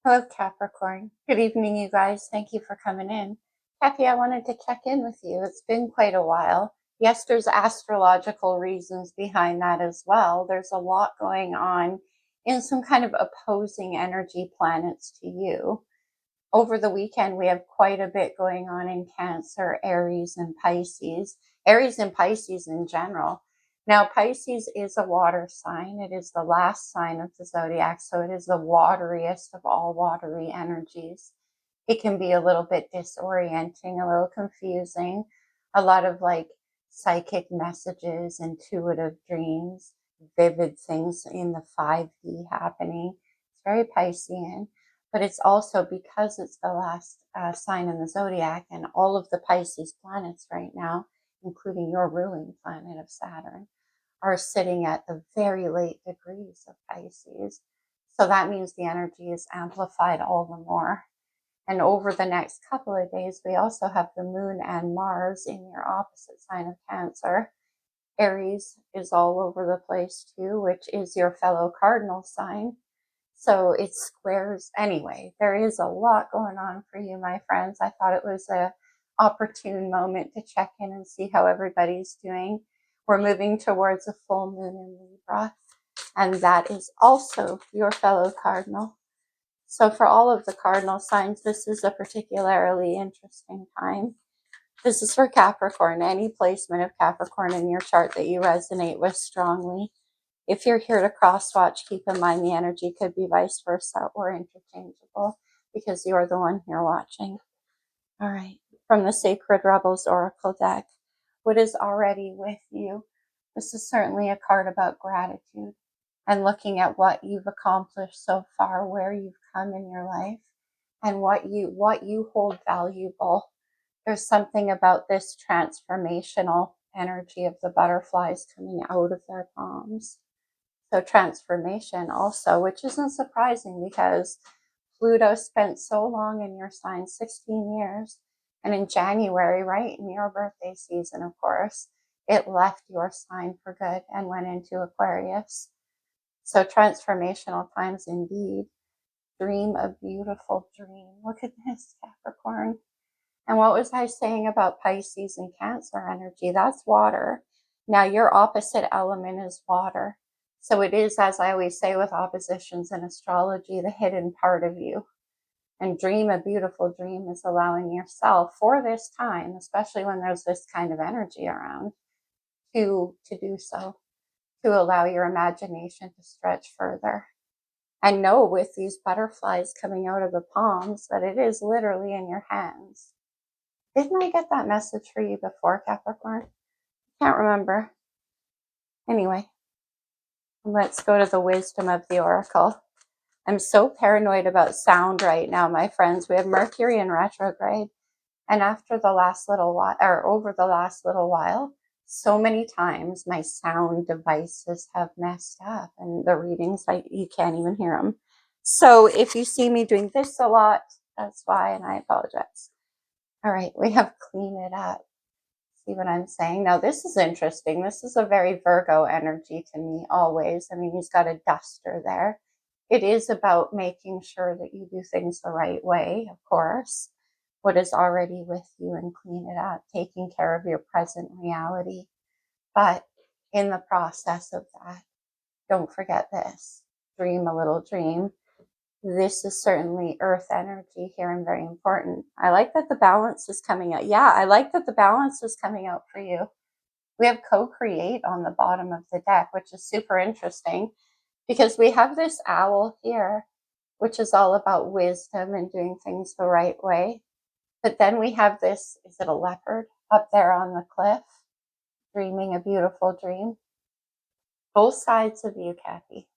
Hello, Capricorn. Good evening, you guys. Thank you for coming in. Kathy, I wanted to check in with you. It's been quite a while. Yes, there's astrological reasons behind that as well. There's a lot going on in some kind of opposing energy planets to you. Over the weekend, we have quite a bit going on in Cancer, Aries, and Pisces. Aries and Pisces in general. Now, Pisces is a water sign. It is the last sign of the zodiac, so it is the wateriest of all watery energies. It can be a little bit disorienting, a little confusing, a lot of like psychic messages, intuitive dreams, vivid things in the 5D happening. It's very Piscean, but it's also because it's the last sign in the zodiac, and all of the Pisces planets right now, including your ruling planet of Saturn, are sitting at the very late degrees of Pisces. So that means the energy is amplified all the more. And over the next couple of days, we also have the moon and Mars in your opposite sign of Cancer. Aries is all over the place too, which is your fellow cardinal sign. So it squares anyway. There is a lot going on for you, my friends. I thought it was a opportune moment to check in and see how everybody's doing. We're moving towards a full moon in Libra, and that is also your fellow cardinal. So for all of the cardinal signs, this is a particularly interesting time. This is for Capricorn, any placement of Capricorn in your chart that you resonate with strongly. If you're here to cross watch, keep in mind the energy could be vice versa or interchangeable because you're the one here watching. All right, from the Sacred Rebels Oracle deck, what is already with you? This is certainly a card about gratitude and looking at what you've accomplished so far, where you've come in your life, and what you hold valuable. There's something about this transformational energy of the butterflies coming out of their palms. So transformation also, which isn't surprising because Pluto spent so long in your sign, 16 years. And in January, right in your birthday season, of course, it left your sign for good and went into Aquarius. So transformational times indeed. Dream a beautiful dream. Look at this, Capricorn. And what was I saying about Pisces and Cancer energy? That's water. Now your opposite element is water. So it is, as I always say with oppositions in astrology, the hidden part of you. And dream a beautiful dream is allowing yourself for this time, especially when there's this kind of energy around, to do so, to allow your imagination to stretch further. And know with these butterflies coming out of the palms that it is literally in your hands. Didn't I get that message for you before, Capricorn? Can't remember. Anyway, let's go to the wisdom of the oracle. I'm so paranoid about sound right now, my friends. We have Mercury in retrograde. And after the last little while, or over the last little while, so many times my sound devices have messed up and the readings, you can't even hear them. So if you see me doing this a lot, that's why, and I apologize. All right, we have clean it up. See what I'm saying? Now, this is interesting. This is a very Virgo energy to me always. I mean, he's got a duster there. It is about making sure that you do things the right way, of course. What is already with you and clean it up, taking care of your present reality. But in the process of that, don't forget this. Dream a little dream. This is certainly earth energy here and very important. I like that the balance is coming out. Yeah, I like that the balance is coming out for you. We have co-create on the bottom of the deck, which is super interesting because we have this owl here, which is all about wisdom and doing things the right way. But then we have this, is it a leopard up there on the cliff, dreaming a beautiful dream? Both sides of you, Kathy.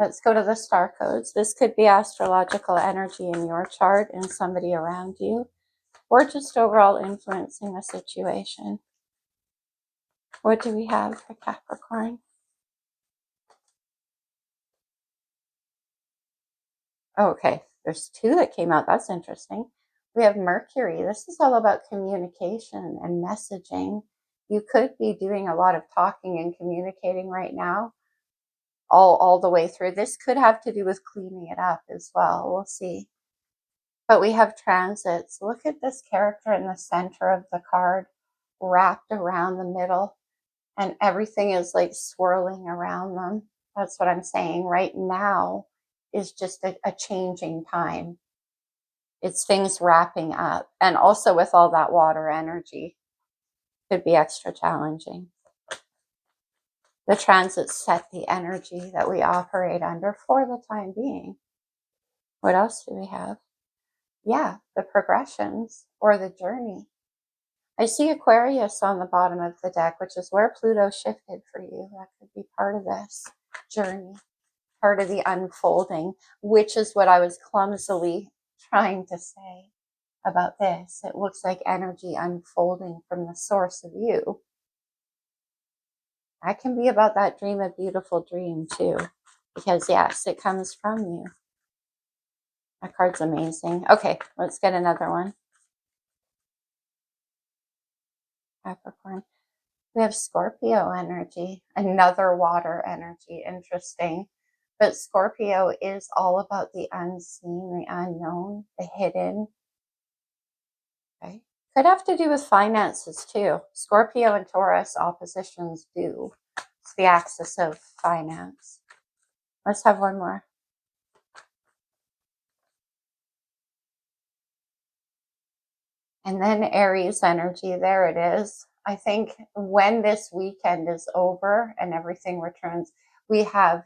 Let's go to the star codes. This could be astrological energy in your chart and somebody around you, or just overall influencing a situation. What do we have for Capricorn? Oh, okay, there's two that came out. That's interesting. We have Mercury. This is all about communication and messaging. You could be doing a lot of talking and communicating right now, all the way through. This could have to do with cleaning it up as well. We'll see. But we have transits. Look at this character in the center of the card, wrapped around the middle, and everything is like swirling around them. That's what I'm saying. Right now is just a changing time. It's things wrapping up. And also with all that water energy, could be extra challenging. The transits set the energy that we operate under for the time being. What else do we have? Yeah, the progressions or the journey. I see Aquarius on the bottom of the deck, which is where Pluto shifted for you. That could be part of this journey, part of the unfolding, which is what I was clumsily trying to say about this. It looks like energy unfolding from the source of you. That can be about that dream, a beautiful dream too, because yes, it comes from you. That card's amazing. Okay, let's get another one. Capricorn. We have Scorpio energy, another water energy. Interesting. But Scorpio is all about the unseen, the unknown, the hidden. Okay. Could have to do with finances too. Scorpio and Taurus oppositions do. It's the axis of finance. Let's have one more. And then Aries energy, there it is. I think when this weekend is over and everything returns, we have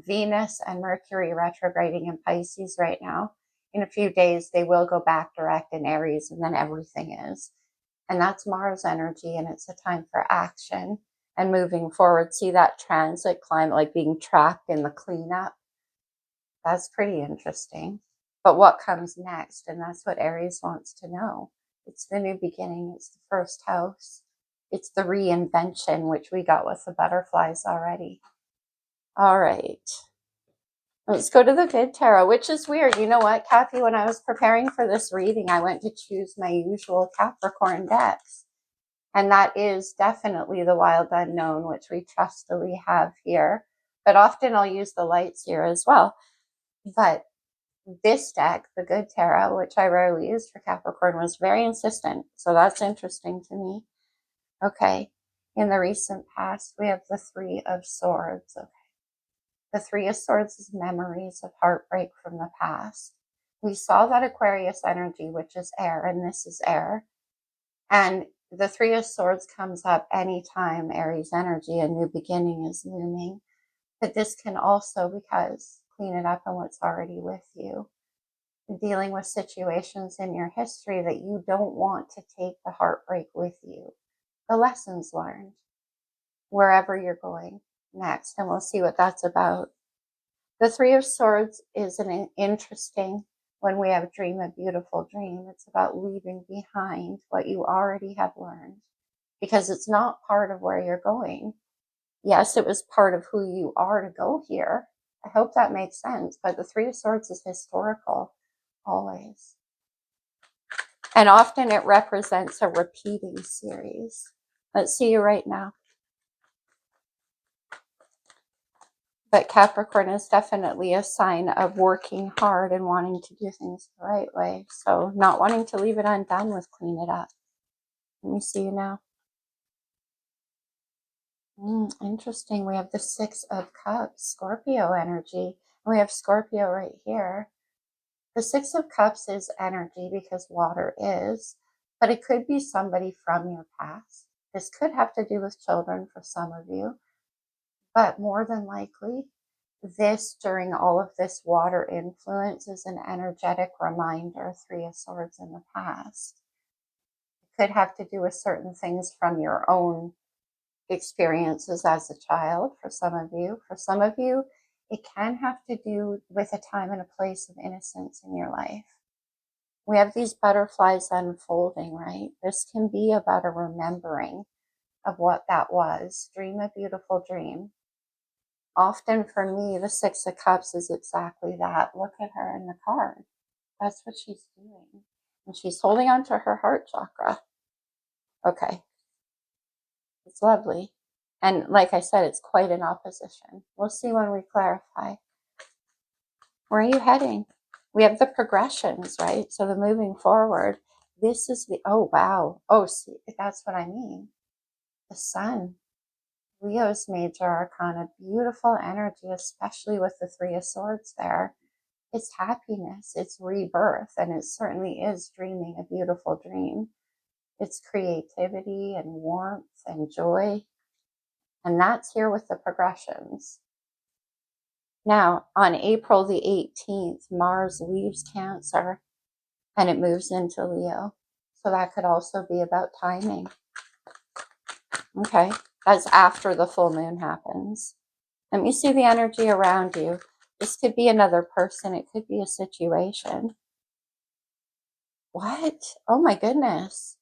Venus and Mercury retrograding in Pisces right now. In a few days, they will go back direct in Aries, and then everything is. And that's Mars energy, and it's a time for action and moving forward. See that transit climate, like being trapped in the cleanup? That's pretty interesting. But what comes next? And that's what Aries wants to know. It's the new beginning. It's the first house. It's the reinvention, which we got with the butterflies already. All right. Let's go to the good tarot, which is weird. You know what, Kathy? When I was preparing for this reading, I went to choose my usual Capricorn decks. And that is definitely the Wild Unknown, which we trustily have here. But often I'll use the lights here as well. But this deck, the Good Tarot, which I rarely use for Capricorn, was very insistent. So that's interesting to me. Okay. In the recent past, we have the Three of Swords. Okay. The Three of Swords is memories of heartbreak from the past. We saw that Aquarius energy, which is air, and this is air. And the Three of Swords comes up anytime Aries energy, a new beginning is looming. But this can also, because clean it up on what's already with you. Dealing with situations in your history that you don't want to take the heartbreak with you. The lessons learned, wherever you're going next. And we'll see what that's about. The Three of Swords is an interesting, when we have dream a beautiful dream, it's about leaving behind what you already have learned. Because it's not part of where you're going. Yes, it was part of who you are to go here. I hope that makes sense. But the Three of Swords is historical, always. And often it represents a repeating series. Let's see you right now. But Capricorn is definitely a sign of working hard and wanting to do things the right way. So not wanting to leave it undone with clean it up. Let me see you now. Interesting. We have the Six of Cups, Scorpio energy. We have Scorpio right here. The Six of Cups is energy because water is, but it could be somebody from your past. This could have to do with children for some of you, but more than likely, this during all of this water influence is an energetic reminder, Three of Swords in the past. It could have to do with certain things from your own experiences as a child for some of you. For some of you, it can have to do with a time and a place of innocence in your life. We have these butterflies unfolding, right? This can be about a remembering of what that was. Dream a beautiful dream. Often for me, the Six of Cups is exactly that. Look at her in the card. That's what she's doing. And she's holding on to her heart chakra. Okay. It's lovely. And like I said, it's quite an opposition. We'll see when we clarify. Where are you heading? We have the progressions, right? So the moving forward. This is the, oh, wow. Oh, see, that's what I mean. The sun. Leo's major arcana, beautiful energy, especially with the Three of Swords there. It's happiness, it's rebirth, and it certainly is dreaming a beautiful dream. It's creativity and warmth and joy, and that's here with the progressions. Now, on April the 18th, Mars leaves Cancer and it moves into Leo. So that could also be about timing. Okay, that's after the full moon happens. Let me see the energy around you. This could be another person. It could be a situation. What? Oh my goodness.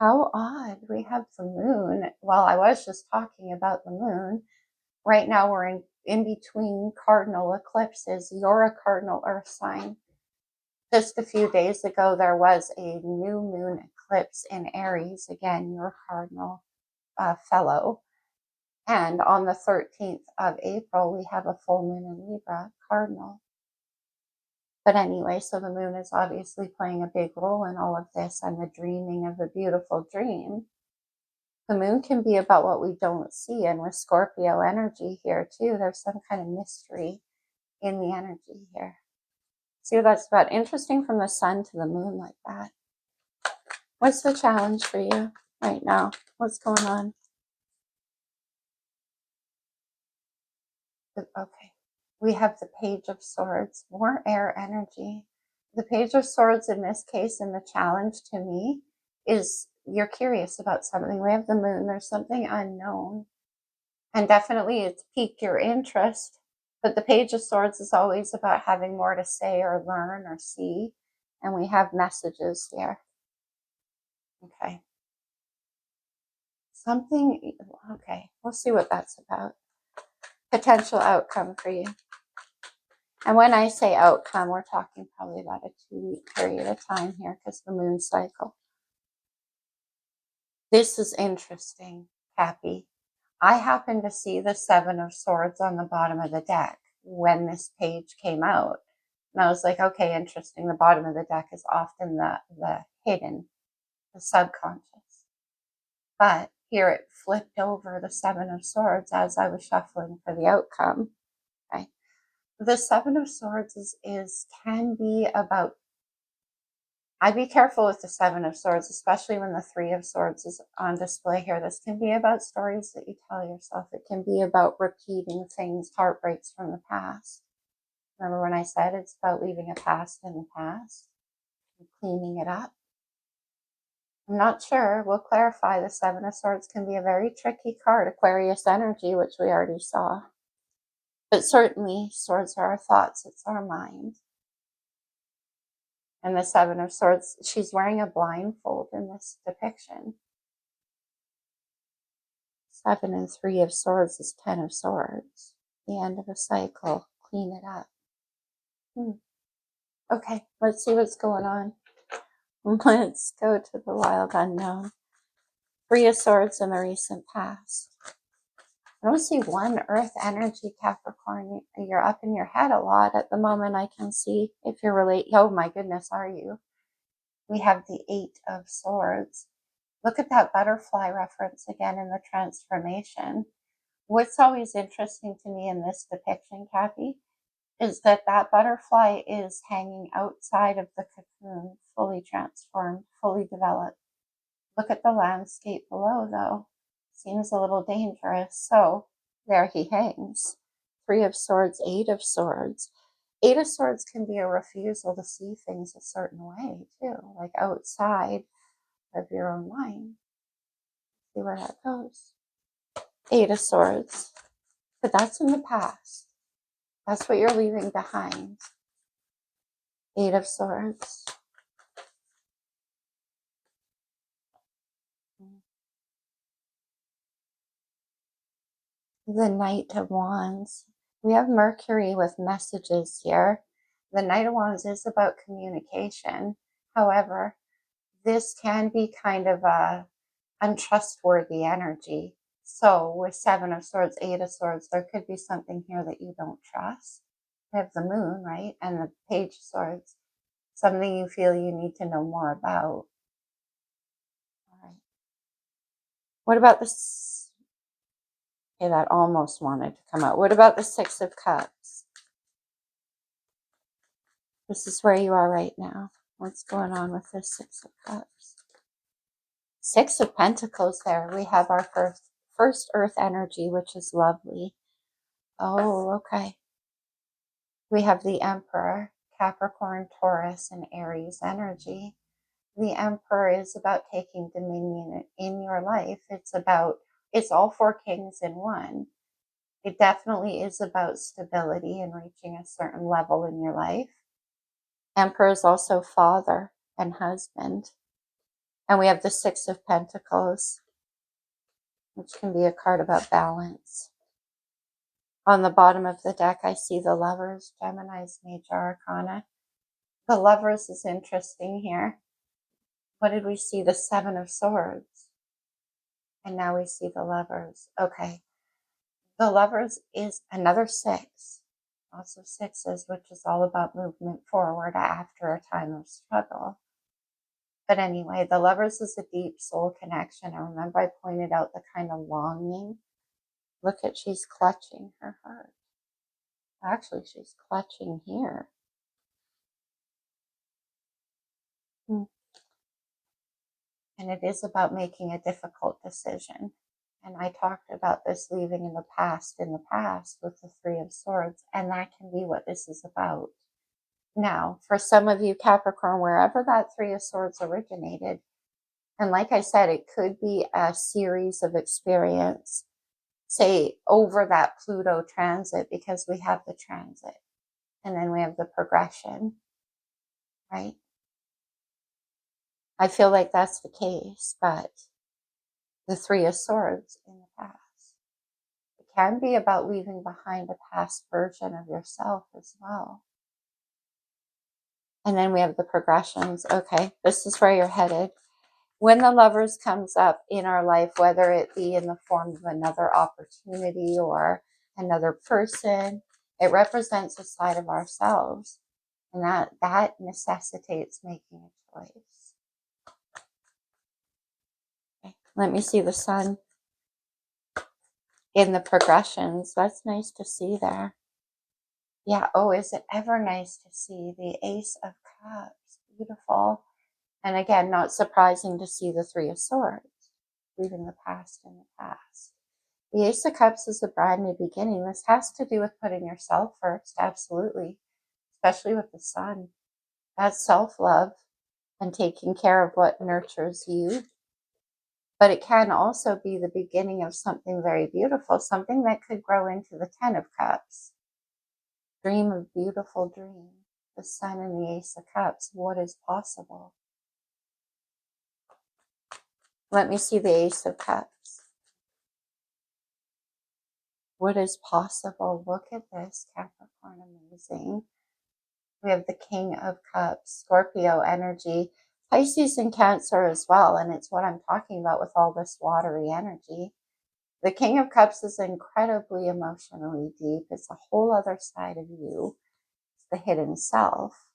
How odd. We have the moon. Well, I was just talking about the moon. Right now we're in between cardinal eclipses. You're a cardinal earth sign. Just a few days ago, there was a new moon eclipse in Aries. Again, your cardinal fellow. And on the 13th of April, we have a full moon in Libra, cardinal. But anyway, so the moon is obviously playing a big role in all of this and the dreaming of a beautiful dream. The moon can be about what we don't see. And with Scorpio energy here too, there's some kind of mystery in the energy here. See what that's about? Interesting from the sun to the moon like that. What's the challenge for you right now? What's going on? Okay. We have the Page of Swords, more air energy. The Page of Swords in this case, and the challenge to me is you're curious about something. We have the moon, there's something unknown. And definitely it's piqued your interest. But the Page of Swords is always about having more to say or learn or see. And we have messages here. Okay. Something, okay, we'll see what that's about. Potential outcome for you. And when I say outcome, we're talking probably about a 2-week period of time here because the moon cycle. This is interesting, Cappy. I happened to see the Seven of Swords on the bottom of the deck when this page came out. And I was like, okay, interesting. The bottom of the deck is often the hidden, the subconscious. But here it flipped over the Seven of Swords as I was shuffling for the outcome. Okay. The Seven of Swords can be about, I'd be careful with the Seven of Swords, especially when the Three of Swords is on display here. This can be about stories that you tell yourself. It can be about repeating things, heartbreaks from the past. Remember when I said it's about leaving a past in the past and cleaning it up? I'm not sure. We'll clarify. The Seven of Swords can be a very tricky card. Aquarius energy, which we already saw. But certainly, swords are our thoughts. It's our mind. And the Seven of Swords, she's wearing a blindfold in this depiction. 7 and 3 of Swords is 10 of Swords. The end of a cycle. Clean it up. Okay, let's see what's going on. Let's go to the wild unknown. 3 of Swords in the recent past. I don't see one earth energy, Capricorn. You're up in your head a lot at the moment. I can see if you're oh my goodness, are you? We have the 8 of Swords. Look at that butterfly reference again in the transformation. What's always interesting to me in this depiction, Kathy, is that that butterfly is hanging outside of the cocoon, fully transformed, fully developed. Look at the landscape below, though. Seems a little dangerous. So there he hangs. 3 of Swords, 8 of Swords. 8 of Swords can be a refusal to see things a certain way, too, like outside of your own mind. See where that goes. 8 of Swords. But that's in the past. That's what you're leaving behind. 8 of Swords. The Knight of Wands. We have Mercury with messages here. The Knight of Wands is about communication. However, this can be kind of a untrustworthy energy. So with Seven of Swords, Eight of Swords, there could be something here that you don't trust. We have the Moon, right? And the Page of Swords, something you feel you need to know more about. All right. What about this? Okay, that almost wanted to come out. What about the Six of Cups? This is where you are right now. What's going on with this Six of Cups? Six of Pentacles there. We have our first earth energy, which is lovely. Oh, okay. We have the Emperor, Capricorn, Taurus, and Aries energy. The Emperor is about taking dominion in your life. It's all four kings in one. It definitely is about stability and reaching a certain level in your life. Emperor is also father and husband. And we have the Six of Pentacles, which can be a card about balance. On the bottom of the deck, I see the Lovers, Gemini's major arcana. The Lovers is interesting here. What did we see? The Seven of Swords. And now we see the Lovers. Okay. The Lovers is another six. Also sixes, which is all about movement forward after a time of struggle. But anyway, the Lovers is a deep soul connection. I remember I pointed out the kind of longing. Look at, she's clutching her heart. Actually, she's clutching here. And it is about making a difficult decision. And I talked about this leaving in the past with the Three of Swords. And that can be what this is about. Now, for some of you Capricorn, wherever that Three of Swords originated, and like I said, it could be a series of experience, say over that Pluto transit, because we have the transit and then we have the progression, right? I feel like that's the case, but the Three of Swords in the past. It can be about leaving behind a past version of yourself as well. And then we have the progressions. Okay, this is where you're headed. When the Lovers comes up in our life, whether it be in the form of another opportunity or another person, it represents a side of ourselves. And that necessitates making a choice. Okay. Let me see the Sun in the progressions. That's nice to see there. Yeah, oh, is it ever nice to see the Ace of Cups? Beautiful. And again, not surprising to see the Three of Swords, leaving the past in the past. The Ace of Cups is a brand new beginning. This has to do with putting yourself first, absolutely, especially with the Sun. That's self-love and taking care of what nurtures you. But it can also be the beginning of something very beautiful, something that could grow into the Ten of Cups. Dream a beautiful dream. The Sun and the Ace of Cups. What is possible? Let me see the Ace of Cups. What is possible? Look at this, Capricorn. Amazing. We have the King of Cups, Scorpio energy, Pisces and Cancer as well. And it's what I'm talking about with all this watery energy. The King of Cups is incredibly emotionally deep. It's a whole other side of you. It's the hidden self.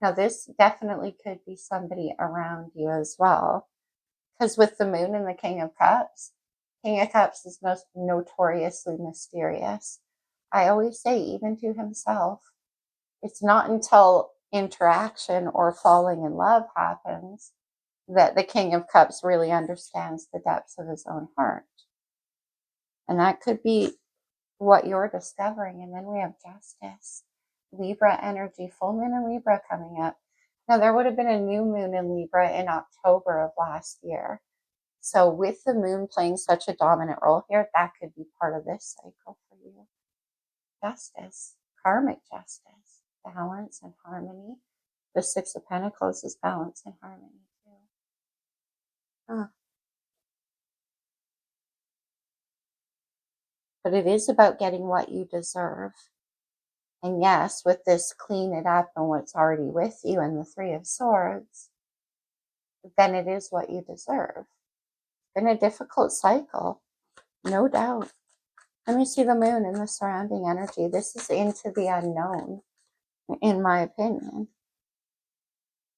Now, this definitely could be somebody around you as well. Because with the Moon and the King of Cups is most notoriously mysterious. I always say, even to himself, it's not until interaction or falling in love happens that the King of Cups really understands the depths of his own heart. And that could be what you're discovering. And then we have Justice, Libra energy, full moon in Libra coming up. Now, there would have been a new moon in Libra in October of last year. So with the moon playing such a dominant role here, that could be part of this cycle for you. Justice, karmic justice, balance and harmony. The Six of Pentacles is balance and harmony too. But it is about getting what you deserve. And yes, with this clean it up and what's already with you and the Three of Swords, then it is what you deserve. It's been a difficult cycle. no doubt. Let me see the moon and the surrounding energy. This is into the unknown, in my opinion.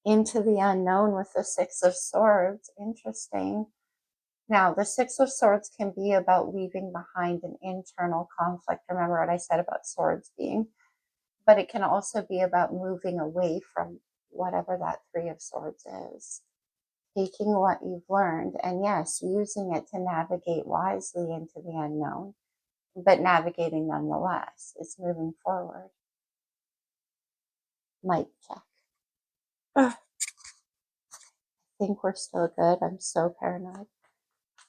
Into the unknown with the Six of Swords. Interesting. Now, the Six of Swords can be about leaving behind an internal conflict. Remember what I said about swords being, but it can also be about moving away from whatever that Three of Swords is. Taking what you've learned and, yes, using it to navigate wisely into the unknown, but navigating nonetheless. It's moving forward. Mic check. Ugh. I think we're still good. I'm so paranoid.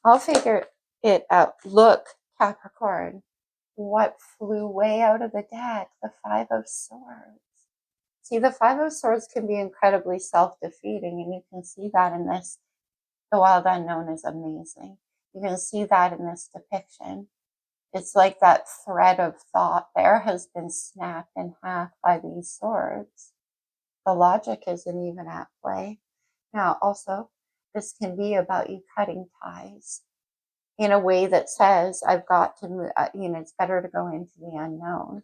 I'll figure it out. Look, Capricorn, what flew way out of the deck? The Five of Swords. See, the Five of Swords can be incredibly self-defeating, and you can see that in this. The Wild Unknown is amazing. You can see that in this depiction. It's like that thread of thought there has been snapped in half by these swords. The logic isn't even at play. Now, also, this can be about you cutting ties in a way that says, I've got to move, it's better to go into the unknown,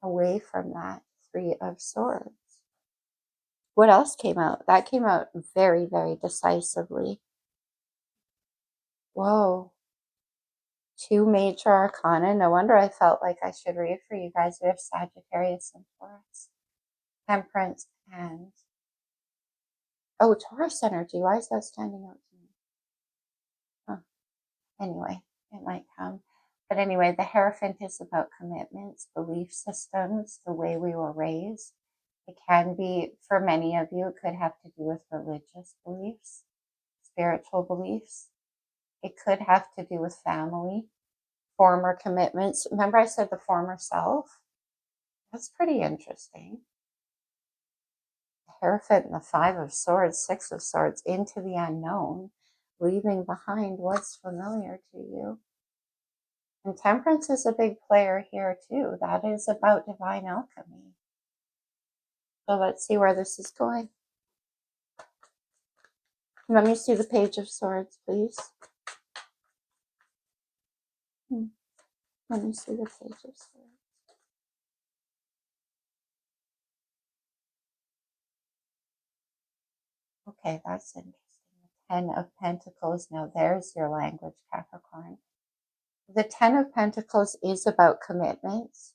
away from that Three of Swords. What else came out? That came out very, very decisively. Whoa. Two major arcana. No wonder I felt like I should read for you guys. We have Sagittarius and Taurus. Temperance and... oh, Taurus energy. Why is that standing out to me? Huh. Anyway, it might come. But anyway, the Hierophant is about commitments, belief systems, the way we were raised. It can be, for many of you, it could have to do with religious beliefs, spiritual beliefs. It could have to do with family, former commitments. Remember I said the former self? That's pretty interesting. The Hierophant and the Five of Swords, Six of Swords, into the unknown, leaving behind what's familiar to you. And Temperance is a big player here too. That is about divine alchemy. So let's see where this is going. Let me see the Page of Swords, please. Let me see the Page of Swords. Okay, that's interesting. The Ten of Pentacles. Now there's your language, Capricorn. The Ten of Pentacles is about commitments.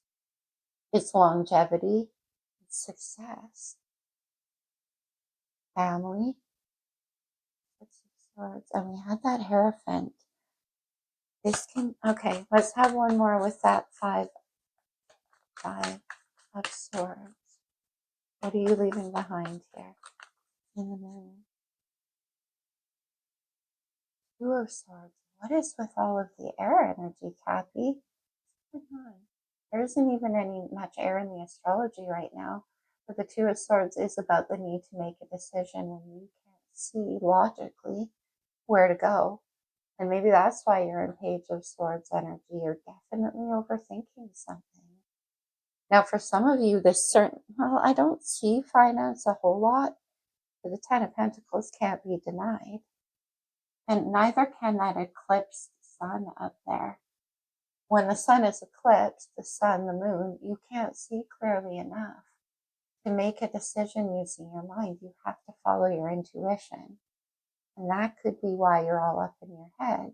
It's longevity. It's success. Family. Six of Swords. And we had that Hierophant. This can, okay, let's have one more with that Five of Swords. What are you leaving behind here in the Moon? Two of Swords. What is with all of the air energy, Kathy? What's going on? There isn't even any much air in the astrology right now. But the Two of Swords is about the need to make a decision when you can't see logically where to go. And maybe that's why you're in Page of Swords energy. You're definitely overthinking something. Now, for some of you, this certain, well, I don't see finance a whole lot, but the Ten of Pentacles can't be denied. And neither can that eclipsed sun up there. When the sun is eclipsed, the sun, the moon, you can't see clearly enough. To make a decision using your mind, you have to follow your intuition. And that could be why you're all up in your head,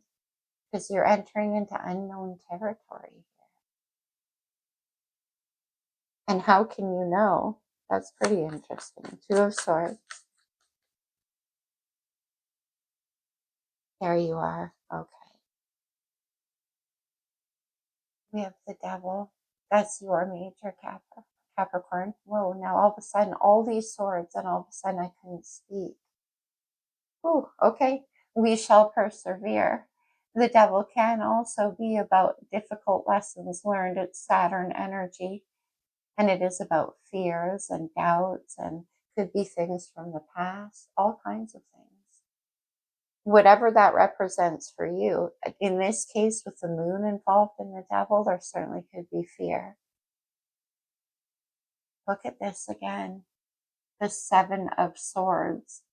because you're entering into unknown territory here. And how can you know? That's pretty interesting. Two of Swords. There you are. Okay. We have the Devil. That's your major Capricorn. Whoa, now all of a sudden, all these swords, and all of a sudden I couldn't speak. Ooh, okay. We shall persevere. The Devil can also be about difficult lessons learned. It's Saturn energy. And it is about fears and doubts, and could be things from the past, all kinds of things. Whatever that represents for you. In this case, with the moon involved in the Devil, there certainly could be fear. Look at this again. The Seven of Swords.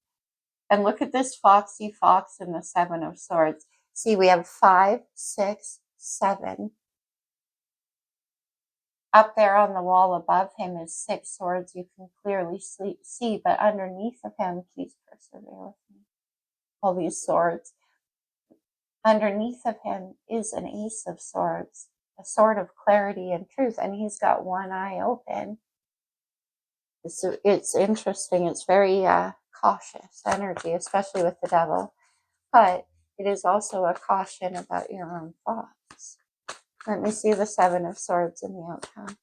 And look at this foxy fox in the Seven of Swords. See, we have 5, 6, 7. Up there on the wall above him is 6 swords. You can clearly see, but underneath of him, please persevere with me. All these swords. Underneath of him is an ace of swords, a sword of clarity and truth, and he's got one eye open. It's interesting. It's very cautious energy, especially with the devil, but it is also a caution about your own thoughts. Let me see the 7 of swords in the outcome.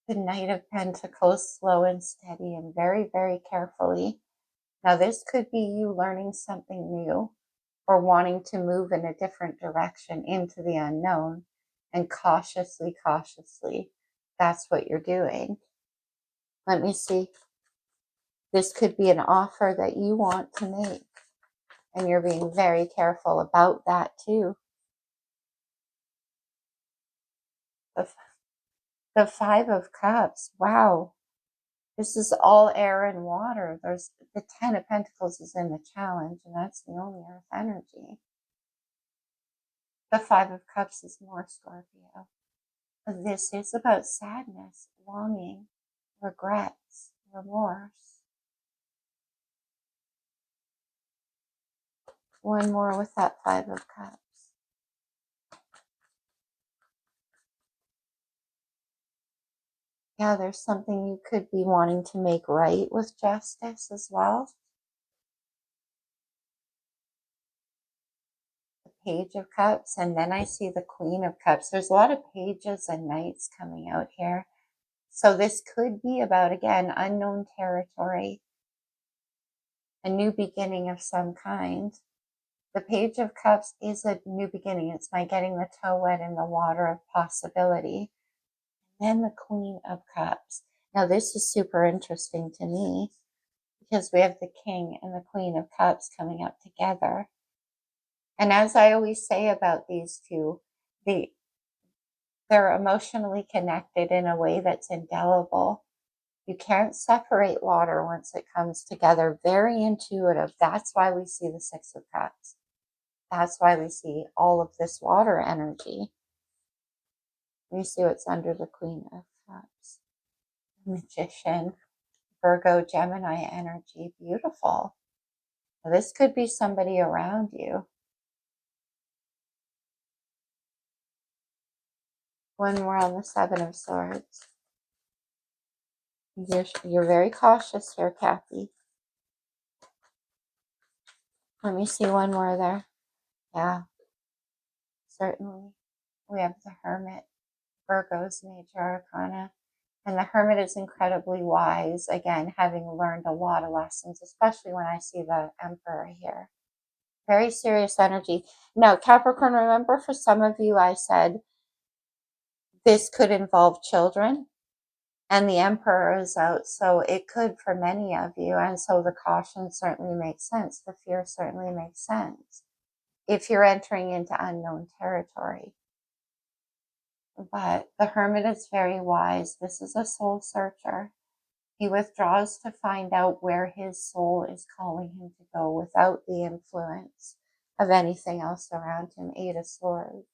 The Knight of Pentacles, slow and steady and very, very carefully. Now, this could be you learning something new or wanting to move in a different direction into the unknown, and cautiously, that's what you're doing. Let me see. This could be an offer that you want to make, and you're being very careful about that too. The 5 of Cups, wow. This is all air and water. There's the 10 of Pentacles is in the challenge, and that's the only earth energy. The 5 of Cups is more Scorpio. This is about sadness, longing, regrets, remorse. One more with that 5 of Cups. Yeah, there's something you could be wanting to make right with justice as well. The Page of Cups, and then I see the Queen of Cups. There's a lot of pages and knights coming out here. So this could be about, again, unknown territory, a new beginning of some kind. The Page of Cups is a new beginning. It's my getting the toe wet in the water of possibility. Then the Queen of Cups. Now this is super interesting to me because we have the King and the Queen of Cups coming up together. And as I always say about these two, they're emotionally connected in a way that's indelible. You can't separate water once it comes together. Very intuitive. That's why we see the 6 of Cups. That's why we see all of this water energy. We see what's under the Queen of Cups. Magician, Virgo, Gemini energy. Beautiful. Now, this could be somebody around you. One more on the 7 of Swords. You're very cautious here, Kathy. Let me see one more there. Yeah, certainly. We have the Hermit, Virgo's major arcana. And the Hermit is incredibly wise, again, having learned a lot of lessons, especially when I see the Emperor here. Very serious energy. Now, Capricorn, remember for some of you, I said this could involve children, and the Emperor is out, so it could for many of you, and so the caution certainly makes sense. The fear certainly makes sense if you're entering into unknown territory. But the Hermit is very wise. This is a soul searcher. He withdraws to find out where his soul is calling him to go without the influence of anything else around him. 8 of Swords.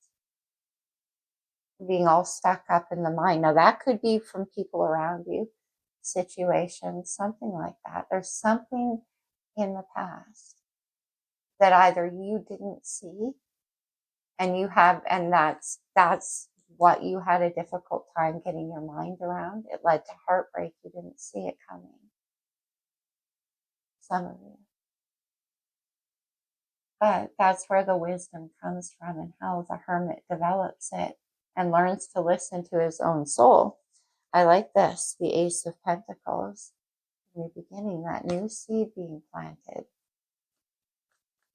Being all stuck up in the mind. Now that could be from people around you, situations, something like that. There's something in the past that either you didn't see and you have, and that's what you had a difficult time getting your mind around. It led to heartbreak. You didn't see it coming. Some of you. But that's where the wisdom comes from and how the Hermit develops it and learns to listen to his own soul. I like this, the Ace of Pentacles. New beginning, that new seed being planted.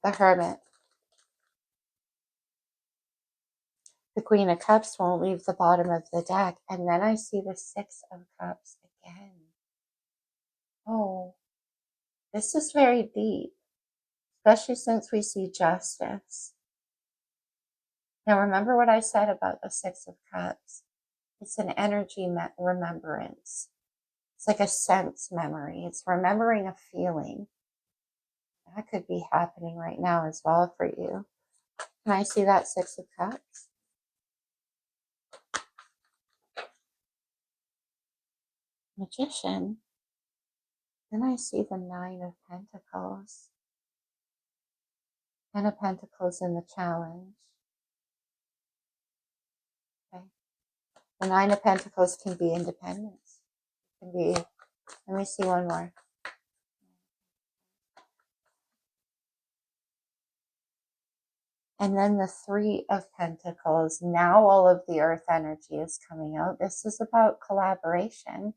The Hermit. The Queen of Cups won't leave the bottom of the deck. And then I see the 6 of Cups again. Oh, this is very deep, especially since we see justice. Now remember what I said about the 6 of Cups. It's an energy remembrance. It's like a sense memory. It's remembering a feeling. That could be happening right now as well for you. Can I see that Six of Cups? Magician. Then I see the Nine of Pentacles. Ten of Pentacles in the challenge. Okay. The Nine of Pentacles can be independence. It can be, let me see one more. And then the Three of Pentacles. Now all of the earth energy is coming out. This is about collaboration,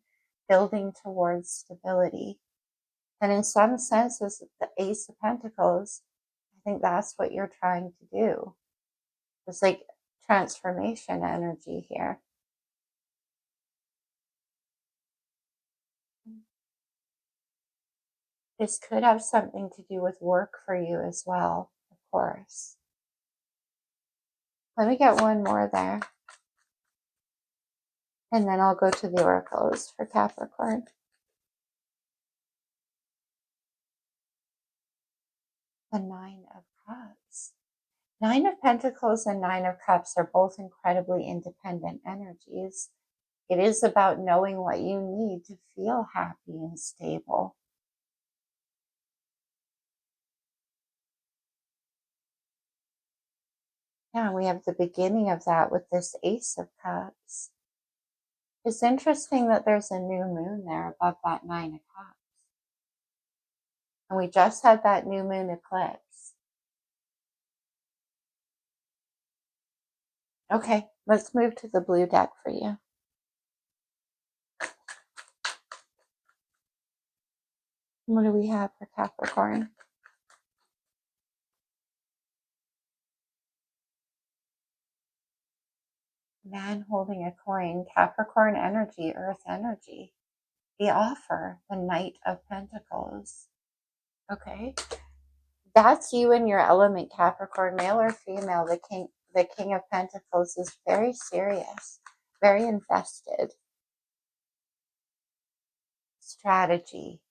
building towards stability. And in some senses, the Ace of Pentacles, I think that's what you're trying to do. It's like transformation energy here. This could have something to do with work for you as well, of course. Let me get one more there. And then I'll go to the oracles for Capricorn. The Nine of Cups. Nine of Pentacles and Nine of Cups are both incredibly independent energies. It is about knowing what you need to feel happy and stable. Yeah, we have the beginning of that with this Ace of Cups. It's interesting that there's a new moon there above that Nine of Cups. And we just had that new moon eclipse. Okay, let's move to the blue deck for you. What do we have for Capricorn? Man holding a coin, Capricorn energy, earth energy. The offer, the Knight of Pentacles. Okay. That's you in your element, Capricorn, male or female. The King of Pentacles is very serious, very invested. Strategy.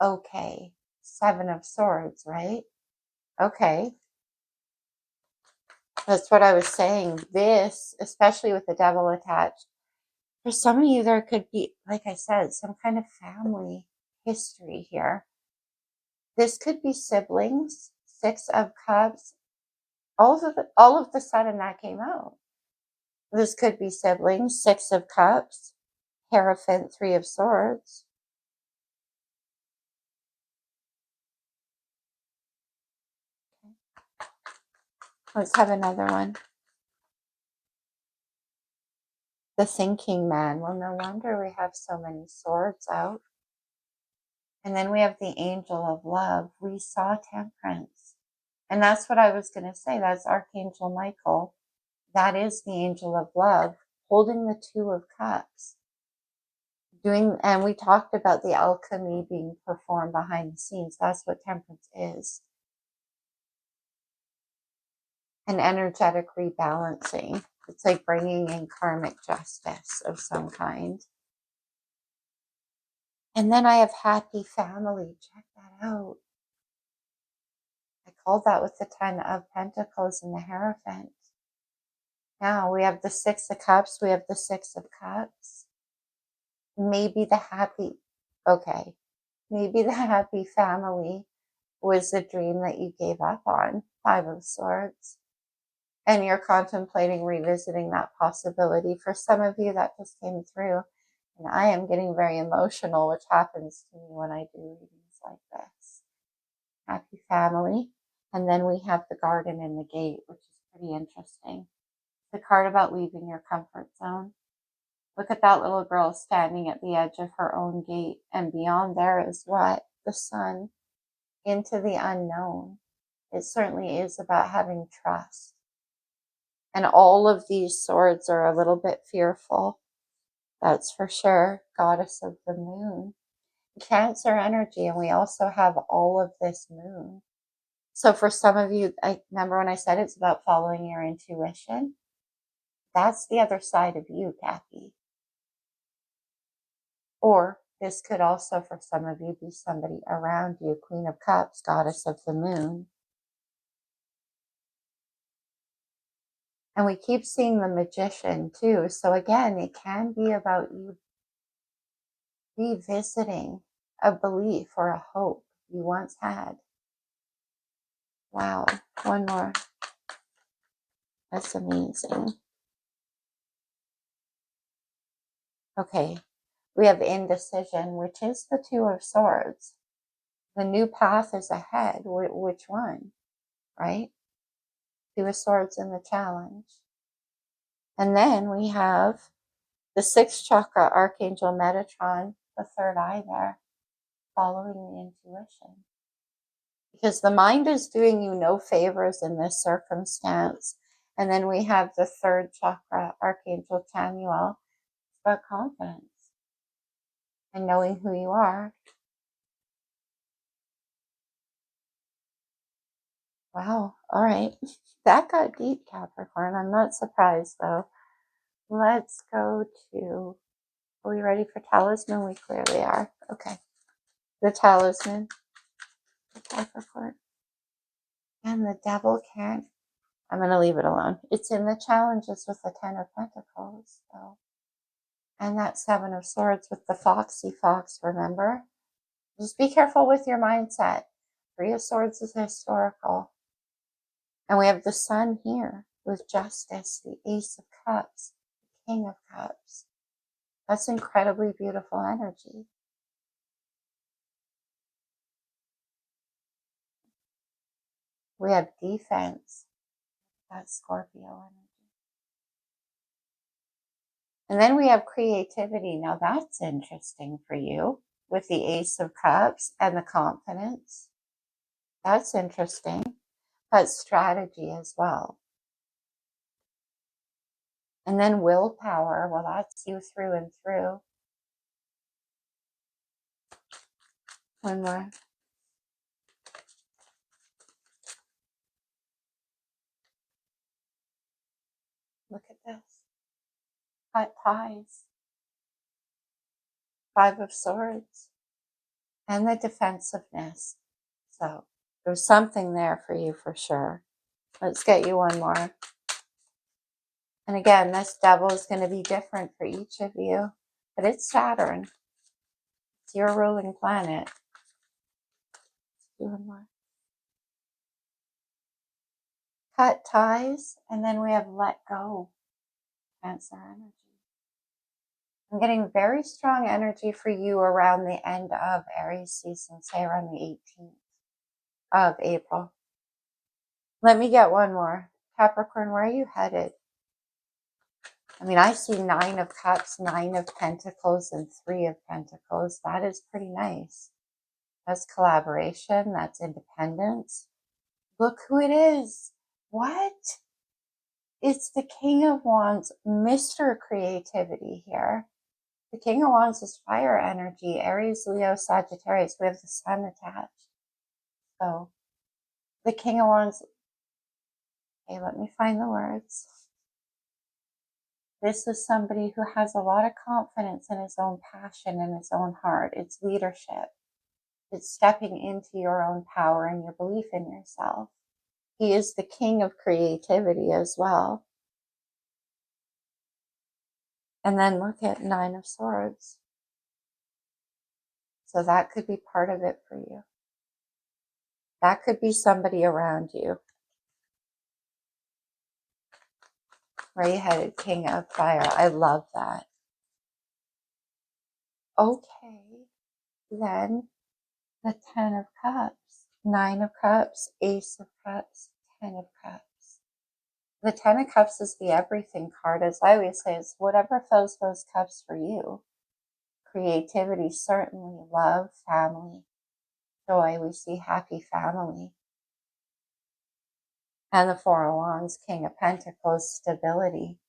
Okay. Seven of Swords, right? Okay. That's what I was saying. This, especially with the Devil attached, for some of you, there could be, like I said, some kind of family history here. This could be siblings, Six of Cups. All of the sudden that came out. This could be siblings, Six of Cups, Hierophant, Three of Swords. Let's have another one. The Thinking Man. Well, no wonder we have so many swords out. And then we have the Angel of Love. We saw Temperance. And that's what I was going to say. That's Archangel Michael. That is the Angel of Love, holding the Two of Cups. And we talked about the alchemy being performed behind the scenes. That's what Temperance is. An energetic rebalancing. It's like bringing in karmic justice of some kind. And then I have Happy Family. Check that out. I called that with the Ten of Pentacles and the Hierophant. Now we have the Six of Cups. We have the Six of Cups. Maybe the happy family was the dream that you gave up on. Five of Swords. And you're contemplating revisiting that possibility. For some of you, that just came through. And I am getting very emotional, which happens to me when I do readings like this. Happy family. And then we have the Garden and the Gate, which is pretty interesting. The card about leaving your comfort zone. Look at that little girl standing at the edge of her own gate. And beyond there is what? The sun. Into the unknown. It certainly is about having trust. And all of these swords are a little bit fearful. That's for sure. Goddess of the moon. Cancer energy. And we also have all of this moon. So for some of you, I remember when I said it's about following your intuition. That's the other side of you, Kathy. Or This could also, for some of you, be somebody around you. Queen of Cups, goddess of the moon. And we keep seeing the Magician too. So again, it can be about you revisiting a belief or a hope you once had. Wow, one more. That's amazing. Okay, we have indecision, which is the Two of Swords. The new path is ahead. Which one, right? Two of Swords in the challenge. And then we have the sixth chakra, Archangel Metatron, the third eye there, following the intuition. Because the mind is doing you no favors in this circumstance. And then we have the third chakra, Archangel Chamuel, about confidence and knowing who you are. Wow. All right. That got deep, Capricorn. I'm not surprised, though. Let's go to, are we ready for talisman? We clearly are. Okay. The talisman for Capricorn. And the devil can't, I'm going to leave it alone. It's in the challenges with the 10 of Pentacles. So. And that Seven of Swords with the foxy fox, remember? Just be careful with your mindset. Three of Swords is historical. And we have the Sun here with justice, the Ace of Cups, the King of Cups. That's incredibly beautiful energy. We have defense. That's Scorpio energy. And then we have creativity. Now that's interesting for you with the Ace of Cups and the confidence. That's interesting. But strategy as well. And then willpower, well, that's you through and through. One more. Look at this. Cut ties. Five of Swords. And the defensiveness. So there's something there for you for sure. Let's get you one more. And again, this devil is going to be different for each of you. But it's Saturn. It's your ruling planet. Let's do one more. Cut ties. And then we have let go. Cancer energy. I'm getting very strong energy for you around the end of Aries season, say around the 18th of April. Let me get one more. Capricorn, where are you headed? I mean, I see 9 of Cups, 9 of Pentacles, and 3 of Pentacles. That is pretty nice. That's collaboration. That's independence. Look who it is. What? It's the King of Wands, Mr. Creativity here. The King of Wands is fire energy, Aries, Leo, Sagittarius. We have the Sun attached. So the King of Wands, okay, let me find the words. This is somebody who has a lot of confidence in his own passion and his own heart. It's leadership. It's stepping into your own power and your belief in yourself. He is the king of creativity as well. And then look at 9 of Swords. So that could be part of it for you. That could be somebody around you. Where you headed? King of Fire. I love that. Okay. Then the 10 of Cups. 9 of Cups. Ace of Cups. 10 of Cups. The 10 of Cups is the everything card. As I always say, it's whatever fills those cups for you. Creativity, certainly. Love, family, joy. We see happy family. And the 4 of Wands, King of Pentacles, stability.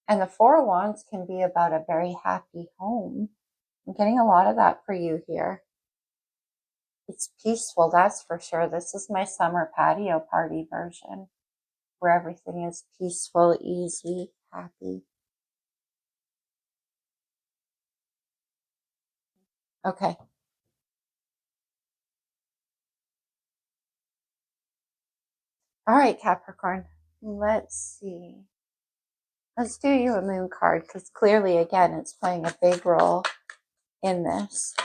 And the 4 of Wands can be about a very happy home. I'm getting a lot of that for you here. It's peaceful, that's for sure. This is my summer patio party version, where everything is peaceful, easy, happy. Okay. All right, Capricorn. Let's see. Let's do you a moon card because clearly, again, it's playing a big role in this.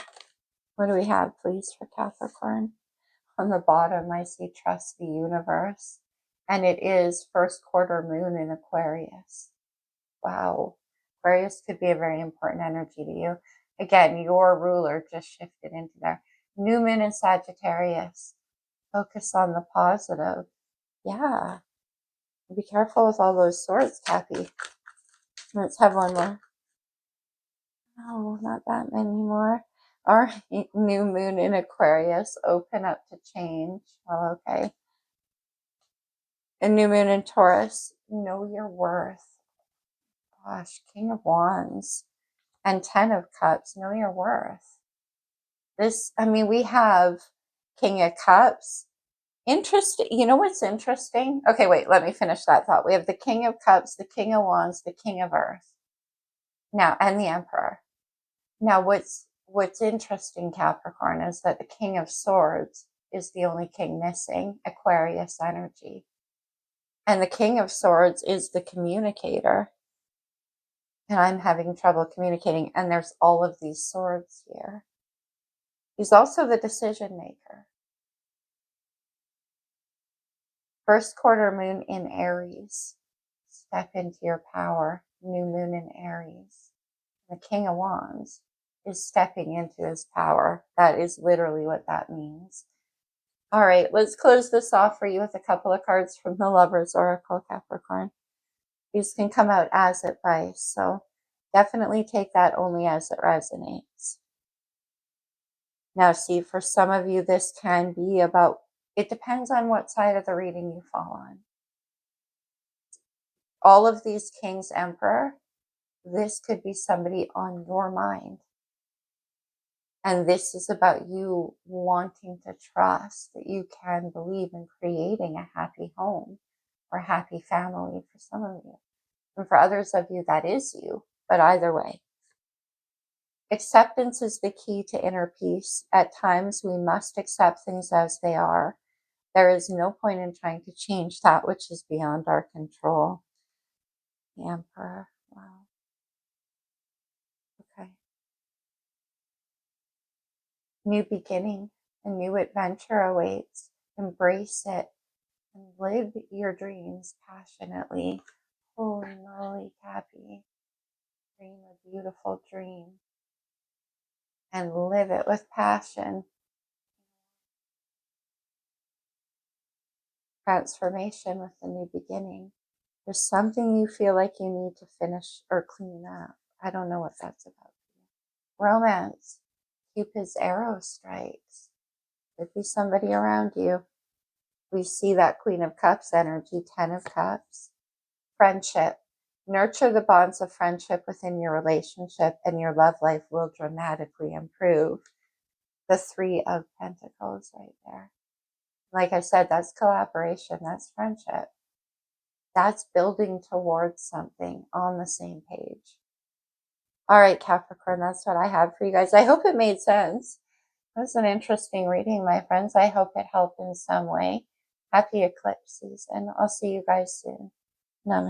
What do we have, please, for Capricorn? On the bottom, I see trust the universe. And it is first quarter moon in Aquarius. Wow. Aquarius could be a very important energy to you. Again, your ruler just shifted into there. New moon in Sagittarius. Focus on the positive. Yeah. Be careful with all those swords, Kathy. Let's have one more. No, not that many more. All right, new moon in Aquarius. Open up to change. Well, okay. And new moon in Taurus. Know your worth. Gosh, King of Wands and 10 of Cups. Know your worth. This, I mean, we have King of Cups. Interesting. You know what's interesting? Okay, wait, let me finish that thought. We have the King of Cups, the King of Wands, the King of Earth. Now, and the Emperor. Now, what's interesting, Capricorn, is that the King of Swords is the only king missing, Aquarius energy. And the King of Swords is the communicator. And I'm having trouble communicating. And there's all of these swords here. He's also the decision maker. First quarter moon in Aries. Step into your power. New moon in Aries. The King of Wands is stepping into his power. That is literally what that means. All right, let's close this off for you with a couple of cards from the Lover's Oracle, Capricorn. These can come out as advice, so definitely take that only as it resonates. Now, see, for some of you, this can be about, it depends on what side of the reading you fall on. All of these King's Emperor, this could be somebody on your mind. And this is about you wanting to trust that you can believe in creating a happy home or happy family for some of you. And for others of you, that is you. But either way, acceptance is the key to inner peace. At times, we must accept things as they are. There is no point in trying to change that which is beyond our control. The Emperor. Wow. Okay. New beginning. A new adventure awaits. Embrace it and live your dreams passionately. Holy moly, Cappy. Dream a beautiful dream and live it with passion. Transformation with a new beginning. There's something you feel like you need to finish or clean up. I don't know what that's about. Romance. Cupid's arrow strikes. Could be somebody around you. We see that Queen of Cups energy, 10 of Cups. Friendship. Nurture the bonds of friendship within your relationship and your love life will dramatically improve. The 3 of Pentacles right there. Like I said, that's collaboration, that's friendship. That's building towards something on the same page. All right, Capricorn, that's what I have for you guys. I hope it made sense. It was an interesting reading, my friends. I hope it helped in some way. Happy eclipse season. I'll see you guys soon.